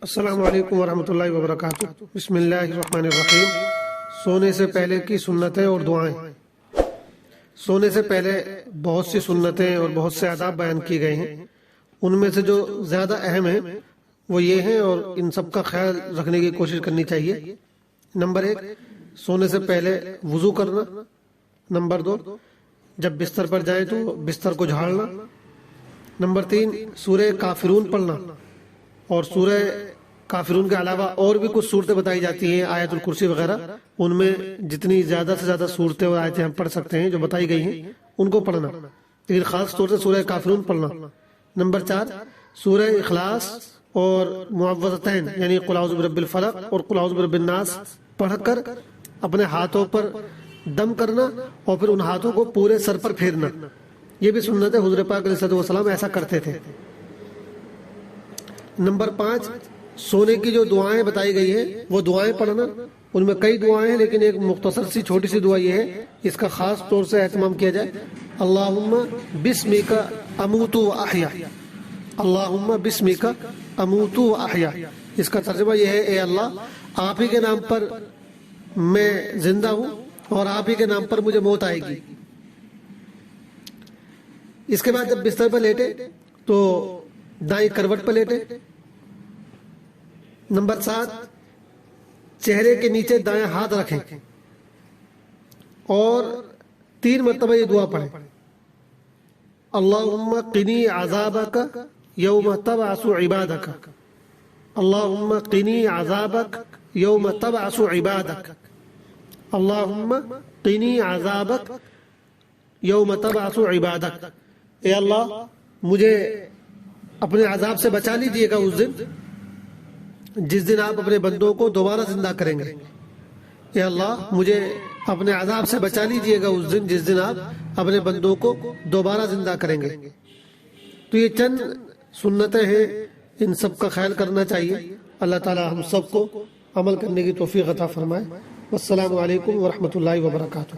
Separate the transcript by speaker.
Speaker 1: السلام علیکم ورحمۃ اللہ وبرکاتہ۔ بسم اللہ الرحمن الرحیم۔ سونے سے پہلے کی سنتیں اور دعائیں۔ سونے سے پہلے بہت سی سنتیں اور بہت سے آداب بیان کیے گئے ہیں، ان میں سے جو زیادہ اہم ہیں وہ یہ ہیں اور ان سب کا خیال رکھنے کی کوشش کرنی چاہیے۔ نمبر 1، سونے سے پہلے وضو کرنا۔ نمبر 2، جب بستر پر جائیں تو بستر کو جھاڑنا۔ نمبر 3، سورہ کافرون پڑھنا، اور سورہ کافرون کے علاوہ اور بھی کچھ صورتیں بتائی جاتی ہیں، آیت الکرسی وغیرہ، ان میں جتنی زیادہ سے زیادہ صورتیں اور آیتیں ہم پڑھ سکتے ہیں جو بتائی گئی ہیں ان کو پڑھنا، لیکن خاص طور سے سورہ کافرون پڑھنا۔ نمبر 4، سورہ اخلاص اور معوذتین یعنی قل اعوذ برب الفلق اور قل اعوذ برب الناس پڑھ کر اپنے ہاتھوں پر دم کرنا اور پھر ان ہاتھوں کو پورے سر پر پھیرنا۔ یہ بھی سنت ہے، حضور پاک علیہ الصلوۃ والسلام ایسا کرتے تھے۔ نمبر 5، سونے کی جو دعائیں بتائی گئی ہیں وہ دعائیں پڑھنا۔ ان میں کئی دعائیں ہیں لیکن ایک مختصر سی چھوٹی سی دعا یہ ہے، اس کا خاص طور سے اہتمام کیا جائے۔ اللہم بسمک اموت و احیا، اللہم بسمک اموت و احیا۔ اس کا ترجمہ یہ ہے، اے اللہ آپ ہی کے نام پر میں زندہ ہوں اور آپ ہی کے نام پر مجھے موت آئے گی۔ اس کے بعد جب بستر پر لیٹے تو دائیں کروٹ پر لیٹے۔ نمبر 7، چہرے کے نیچے دائیں ہاتھ رکھیں اور 3 مرتبہ یہ دعا پڑھیں، اللہم قنی عذابک یوم تبعث عبادک، اللہم قنی عذابک یوم تبعث عبادک، اللہم قنی عذابک یوم تبعث عبادک۔ اے اللہ مجھے اپنے عذاب سے بچا لیجیے گا اس دن جس دن آپ اپنے بندوں کو دوبارہ زندہ کریں گے۔ اے اللہ مجھے اپنے عذاب سے بچا لیجیے گا اس دن جس دن آپ اپنے بندوں کو دوبارہ زندہ کریں گے۔ تو یہ چند سنتیں ہیں، ان سب کا خیال کرنا چاہیے۔ اللہ تعالی ہم سب کو عمل کرنے کی توفیق عطا فرمائے۔ والسلام علیکم ورحمۃ اللہ وبرکاتہ۔